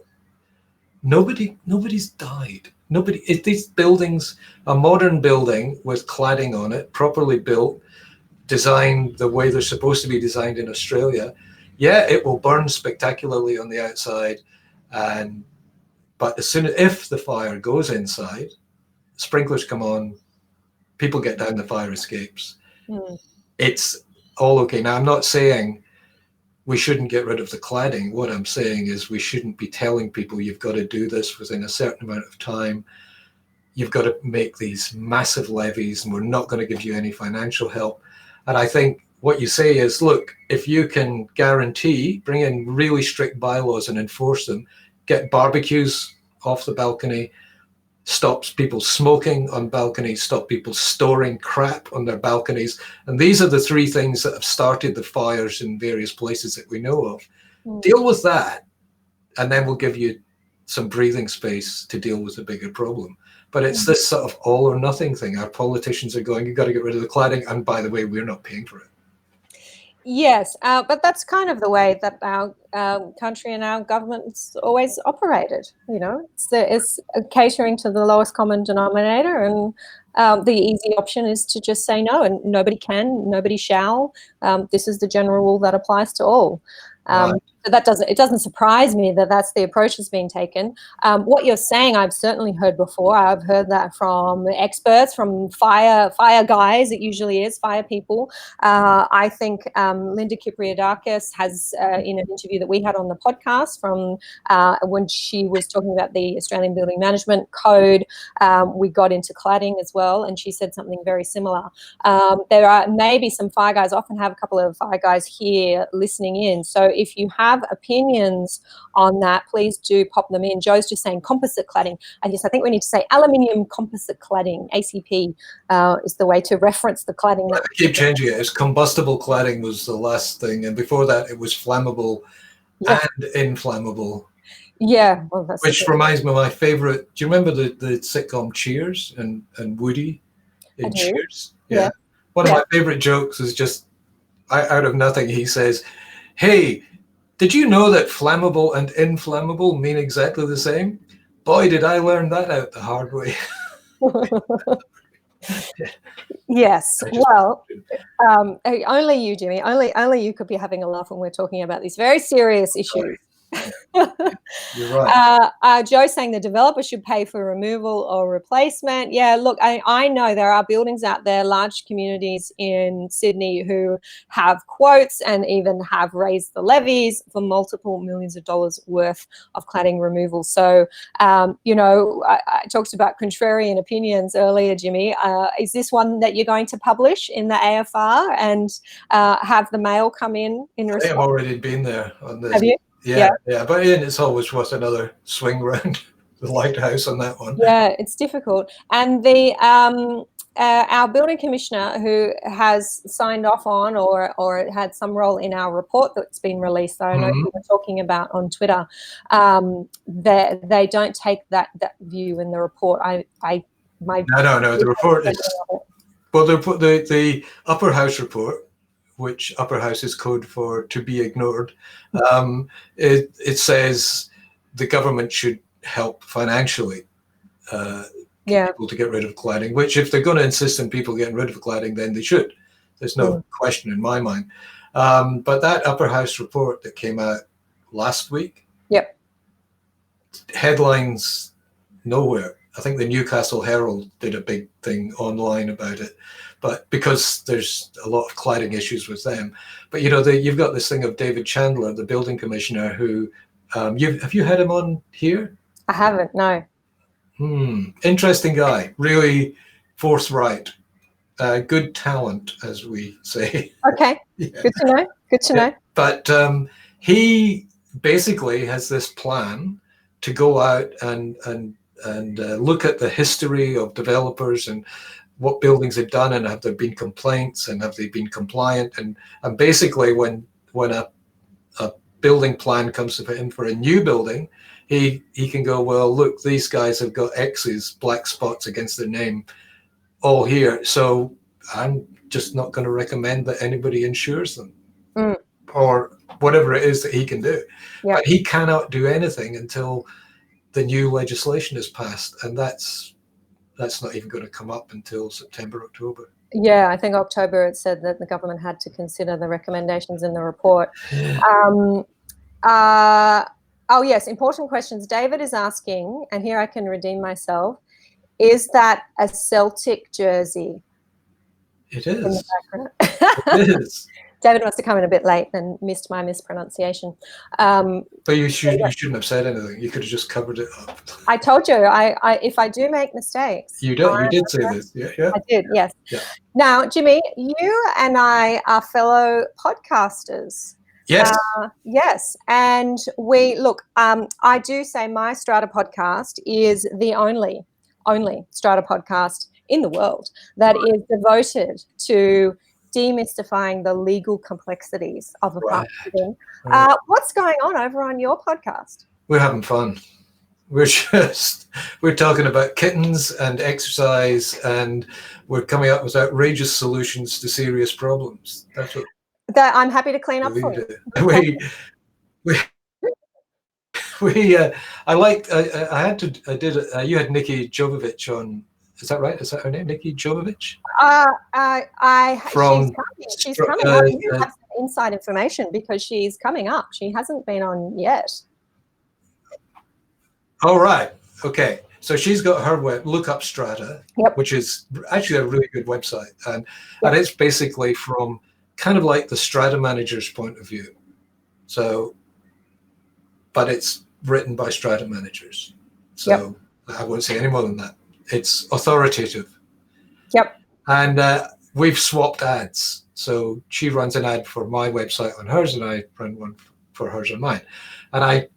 Nobody's died. These buildings, a modern building with cladding on it, properly built, designed the way they're supposed to be designed in Australia. Yeah, it will burn spectacularly on the outside, but if the fire goes inside, sprinklers come on, people get down the fire escapes. It's all okay. Now, I'm not saying we shouldn't get rid of the cladding. What I'm saying is we shouldn't be telling people you've got to do this within a certain amount of time. You've got to make these massive levies, and we're not going to give you any financial help. And I think what you say is, look, if you can guarantee, bring in really strict bylaws and enforce them, get barbecues off the balcony, stops people smoking on balconies, stop people storing crap on their balconies. And these are the three things that have started the fires in various places that we know of. Deal with that, and then we'll give you some breathing space to deal with the bigger problem. But it's this sort of all or nothing thing. Our politicians are going, you've got to get rid of the cladding, and by the way, we're not paying for it. Yes, but that's kind of the way that our country and our government's always operated. You know, it's catering to the lowest common denominator, and the easy option is to just say no, and nobody can, nobody shall. This is the general rule that applies to all. Right. So it doesn't surprise me that that's the approach that's being taken. What you're saying, I've certainly heard before. I've heard that from experts, from fire guys. It usually is fire people. I think Linda Kypriadakis has, in an interview that we had on the podcast, from when she was talking about the Australian Building Management Code, we got into cladding as well, and she said something very similar. There are maybe some fire guys. I often have a couple of fire guys here listening in. So if you have opinions on that, please do pop them in. Joe's just saying composite cladding. I think we need to say aluminium composite cladding. ACP is the way to reference the cladding. I keep changing it. It's combustible cladding was the last thing, and before that it was flammable and inflammable. Yeah, well, that's which reminds me of my favorite. Do you remember the sitcom Cheers and Woody in Cheers? Yeah. One of my favorite jokes is just out of nothing. He says, "Hey, did you know that flammable and inflammable mean exactly the same? Boy, did I learn that out the hard way." Yes. Well, only you, Jimmy. Only you could be having a laugh when we're talking about these very serious issues. You're right. Joe's saying the developer should pay for removal or replacement. Yeah, look, I know there are buildings out there, large communities in Sydney, who have quotes and even have raised the levies for multiple millions of dollars worth of cladding removal. So, you know, I talked about contrarian opinions earlier, Jimmy. Is this one that you're going to publish in the AFR and have the mail come in response? I have already been there on this. Have you? Yeah. But Ian, it's always worth another swing round the lighthouse on that one. Yeah, it's difficult. And the our building commissioner, who has signed off on or had some role in our report that's been released, that I know you were talking about on Twitter, they don't take that view in the report. No. The report is the upper house report, which upper house is code for to be ignored. It says the government should help financially people to get rid of cladding, which if they're going to insist on people getting rid of cladding, then they should. There's no question in my mind. But that upper house report that came out last week, headlines nowhere. I think the Newcastle Herald did a big thing online about it, but because there's a lot of cladding issues with them. But you know, you've got this thing of David Chandler, the building commissioner, who have you had him on here? I haven't, no. Interesting guy, really forthright, good talent, as we say. Okay, good to know. Good to know. But he basically has this plan to go out and look at the history of developers and what buildings they've done, and have there been complaints, and have they been compliant, and basically when a building plan comes to put in for a new building, he can go, well, look, these guys have got X's, black spots against their name, all here, so I'm just not going to recommend that anybody insures them, or whatever it is that he can do. But he cannot do anything until the new legislation is passed, and that's not even going to come up until September, October. Yeah, I think October it said that the government had to consider the recommendations in the report. Oh yes, important questions. David is asking, and here I can redeem myself, is that a Celtic jersey? It is. In the background? It is. David must have come in a bit late and missed my mispronunciation. But you shouldn't have said anything. You could have just covered it up. I told you, if I do make mistakes. You did say this. Yeah. I did, yes. Yeah. Now, Jimmy, you and I are fellow podcasters. Yes. Yes. And I do say my Strata podcast is the only Strata podcast in the world that is devoted to demystifying the legal complexities of apartment living. What's going on over on your podcast? We're having fun. We're talking about kittens and exercise, and we're coming up with outrageous solutions to serious problems. That's what that I'm happy to clean up for you. You had Nikki Jovovich on. Is that right? Is that her name, Nikki Jovovich? She's coming. I do have some inside information because she's coming up. She hasn't been on yet. Oh, right. Okay. So she's got her look up Strata, which is actually a really good website. And it's basically from kind of like the Strata manager's point of view. So, but it's written by Strata managers. So I won't say any more than that. It's authoritative. Yep. And we've swapped ads. So she runs an ad for my website on hers, and I run one for hers on mine. And I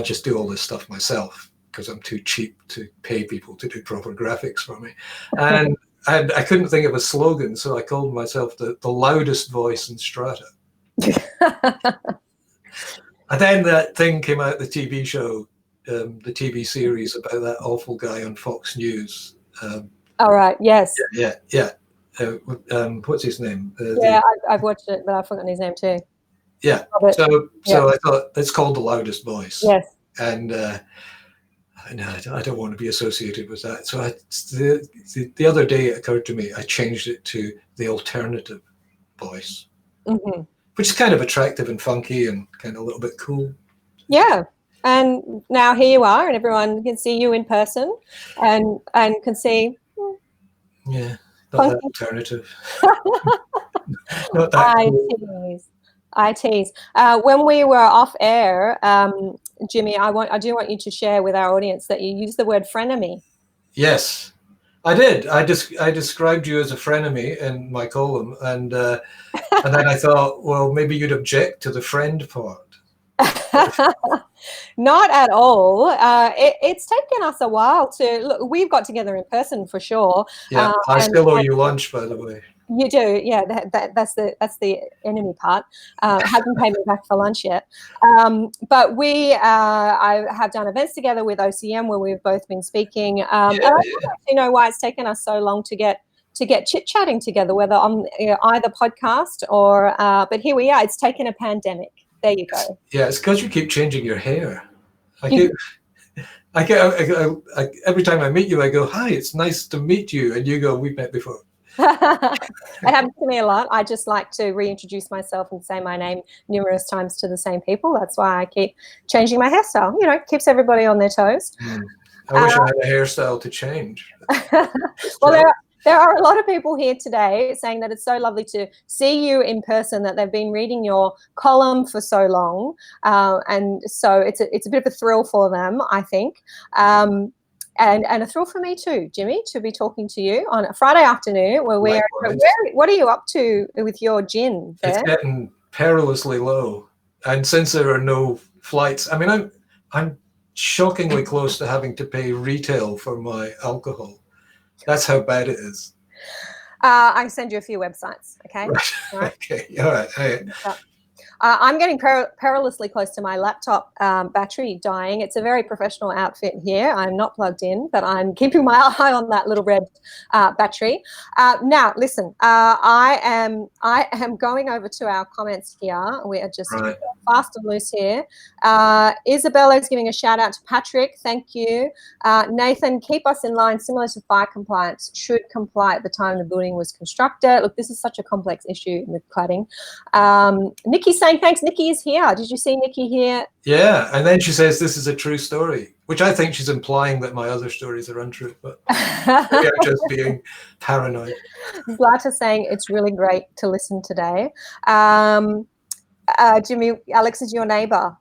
just do all this stuff myself because I'm too cheap to pay people to do proper graphics for me. And I couldn't think of a slogan, so I called myself the loudest voice in Strata. And then that thing came out, the TV show, the TV series about that awful guy on Fox News. All right. Yes. Yeah. What's his name? I've watched it, but I've forgotten his name too. Yeah. So I thought it's called The Loudest Voice. Yes. And I don't want to be associated with that. So the other day it occurred to me, I changed it to The Alternative Voice, which is kind of attractive and funky and kind of a little bit cool. Yeah. And now here you are, and everyone can see you in person and can see. Yeah, not that alternative. Not that I tease. When we were off air, Jimmy, I do want you to share with our audience that you used the word frenemy. Yes, I did. I described you as a frenemy in my column, and then I thought, well, maybe you'd object to the friend part. Not at all. It's taken us a while to look. We've got together in person for sure. Yeah, I still owe you lunch, by the way. You do, yeah. That's the enemy part. Hasn't paid me back for lunch yet. But I have done events together with OCM where we've both been speaking. And I don't actually know why it's taken us so long to get chit chatting together, whether on either podcast or. But here we are. It's taken a pandemic. There you go. Yeah, it's because you keep changing your hair. Every time I meet you, I go, "Hi, it's nice to meet you," and you go, "We've met before." It happens to me a lot. I just like to reintroduce myself and say my name numerous times to the same people. That's why I keep changing my hairstyle. Keeps everybody on their toes. I wish I had a hairstyle to change. Well, there are a lot of people here today saying that it's so lovely to see you in person, that they've been reading your column for so long. And so it's a bit of a thrill for them, I think. And a thrill for me too, Jimmy, to be talking to you on a Friday afternoon where what are you up to with your gin there? It's getting perilously low. And since there are no flights, I mean, I'm shockingly close to having to pay retail for my alcohol. That's how bad it is. I can send you a few websites, okay? Right. All right. Okay, all right. Hey. I'm getting perilously close to my laptop battery dying. It's a very professional outfit here. I'm not plugged in, but I'm keeping my eye on that little red battery. Now, listen, I am going over to our comments here. We are just fast and loose here. Isabella's giving a shout out to Patrick. Thank you. Nathan, keep us in line, similar to fire compliance, should comply at the time the building was constructed. Look, this is such a complex issue with cladding. Nikki's saying thanks. Nikki is here. Did you see Nikki here? Yeah, and then she says this is a true story, which I think she's implying that my other stories are untrue, but maybe I'm just being paranoid. Strata saying it's really great to listen today. Jimmy, Alex is your neighbour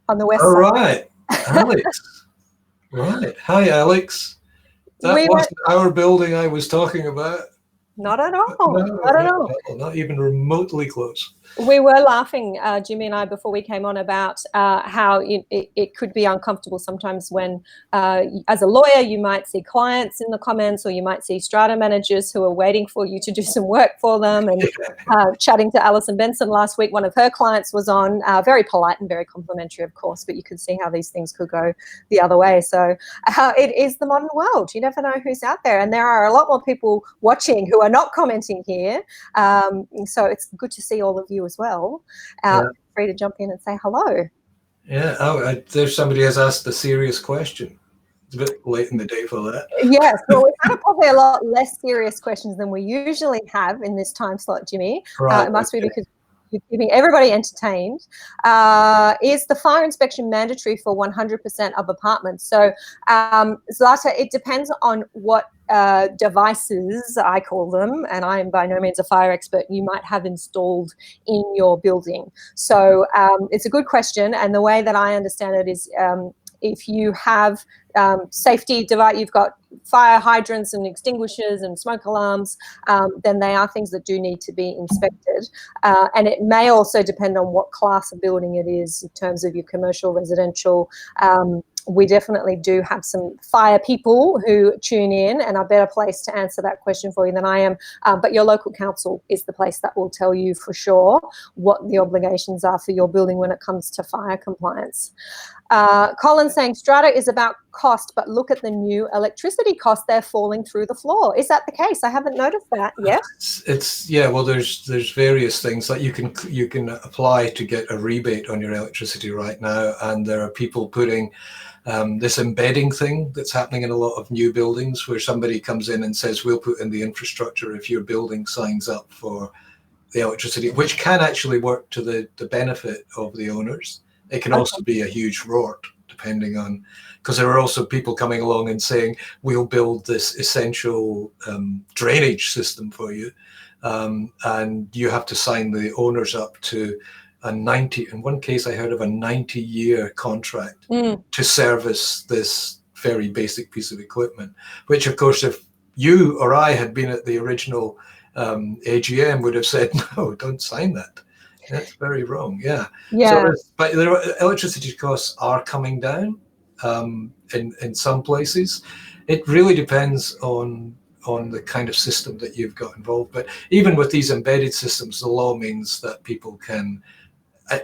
on the west side. All right, Alex. Right. Hi, Alex. That wasn't our building I was talking about. Not at all. No, not at all. Not even remotely close. We were laughing, Jimmy and I, before we came on about how it could be uncomfortable sometimes when, as a lawyer, you might see clients in the comments, or you might see strata managers who are waiting for you to do some work for them. And chatting to Alison Benson last week, one of her clients was on, very polite and very complimentary, of course, but you could see how these things could go the other way. So it is the modern world. You never know who's out there. And there are a lot more people watching who are not commenting here. So it's good to see all of you as well. Free to jump in and say hello. Yeah. Oh, there's somebody has asked a serious question. It's a bit late in the day for that. Yes. Well, we've had probably a lot less serious questions than we usually have in this time slot, Jimmy. Right, it must be because you're keeping everybody entertained. Is the fire inspection mandatory for 100% of apartments? So, Zlata, it depends on what devices, I call them, and I am by no means a fire expert, you might have installed in your building. So it's a good question, and the way that I understand it is if you have safety device, you've got fire hydrants and extinguishers and smoke alarms, then they are things that do need to be inspected. And it may also depend on what class of building it is in terms of your commercial, residential. We definitely do have some fire people who tune in and are better placed to answer that question for you than I am. But your local council is the place that will tell you for sure what the obligations are for your building when it comes to fire compliance. Colin saying Strata is about cost, but look at the new electricity costs, they're falling through the floor. Is that the case? I haven't noticed that yet. It's yeah, well there's various things that you can apply to get a rebate on your electricity right now, and there are people putting this embedding thing that's happening in a lot of new buildings where somebody comes in and says we'll put in the infrastructure if your building signs up for the electricity, which can actually work to the benefit of the owners. It can also be a huge rort, depending on, because there are also people coming along and saying, we'll build this essential drainage system for you. And you have to sign the owners up to in one case I heard of a 90-year contract to service this very basic piece of equipment, which of course, if you or I had been at the original AGM would have said, no, don't sign that. That's very wrong. Yeah. So but electricity costs are coming down in some places. It really depends on the kind of system that you've got involved. But even with these embedded systems, the law means that people can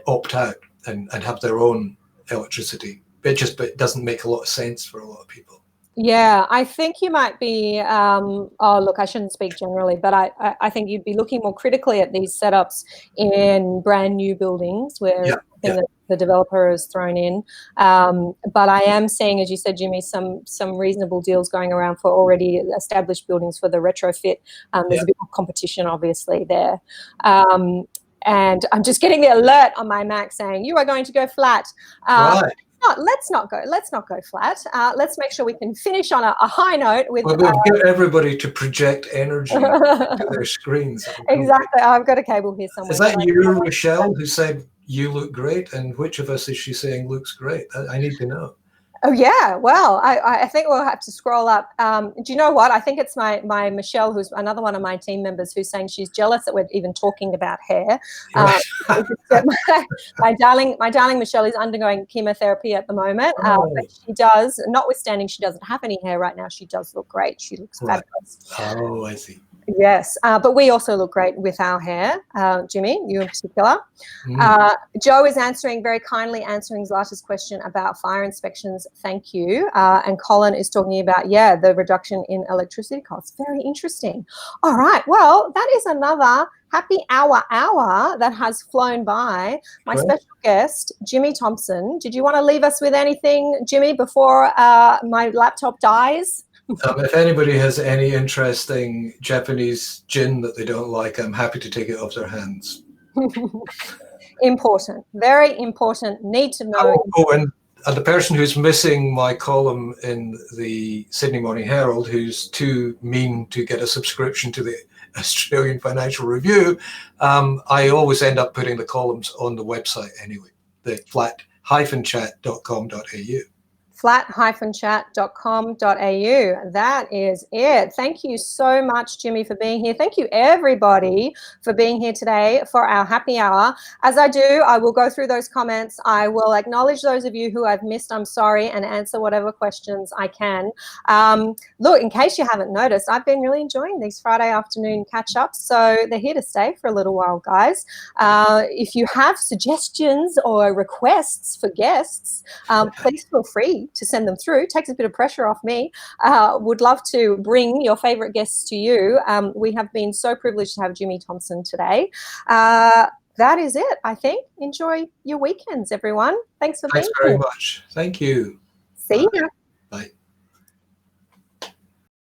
opt out and have their own electricity. But it doesn't make a lot of sense for a lot of people. Yeah, I think you might be, oh, look, I shouldn't speak generally, but I think you'd be looking more critically at these setups in brand new buildings where the developer is thrown in. But I am seeing, as you said, Jimmy, some reasonable deals going around for already established buildings for the retrofit. There's a bit more competition, obviously, there. And I'm just getting the alert on my Mac saying, you are going to go flat. Right. Let's not go flat. Let's make sure we can finish on a high note with. Well, we'll get everybody to project energy to their screens. Exactly. I've got a cable here somewhere. Is that you, Michelle, who said you look great? And which of us is she saying looks great? I need to know. Oh yeah, well, I think we'll have to scroll up. Do you know what? I think it's my Michelle, who's another one of my team members, who's saying she's jealous that we're even talking about hair. My darling Michelle is undergoing chemotherapy at the moment. But she does, notwithstanding she doesn't have any hair right now, she does look great. She looks fabulous. Oh, I see. Yes, but we also look great with our hair, Jimmy, you in particular. Joe is very kindly answering Zlata's question about fire inspections. Thank you. And Colin is talking about, the reduction in electricity costs. Very interesting. All right. Well, that is another happy hour that has flown by. My special guest, Jimmy Thompson. Did you want to leave us with anything, Jimmy, before my laptop dies? If anybody has any interesting Japanese gin that they don't like, I'm happy to take it off their hands. Important, very important, need to know. And the person who's missing my column in the Sydney Morning Herald, who's too mean to get a subscription to the Australian Financial Review, I always end up putting the columns on the website anyway, the flat-chat.com.au. flat-chat.com.au. That is it. Thank you so much, Jimmy, for being here. Thank you, everybody, for being here today for our happy hour. As I do, I will go through those comments. I will acknowledge those of you who I've missed, I'm sorry, and answer whatever questions I can. Look, in case you haven't noticed, I've been really enjoying these Friday afternoon catch-ups, so they're here to stay for a little while, guys. If you have suggestions or requests for guests, please feel free to send them through. Takes a bit of pressure off me. Would love to bring your favorite guests to you. We have been so privileged to have Jimmy Thompson today. That is it, I think. Enjoy your weekends, everyone. Thanks for being here. Thanks very much. Thank you. See ya. Bye.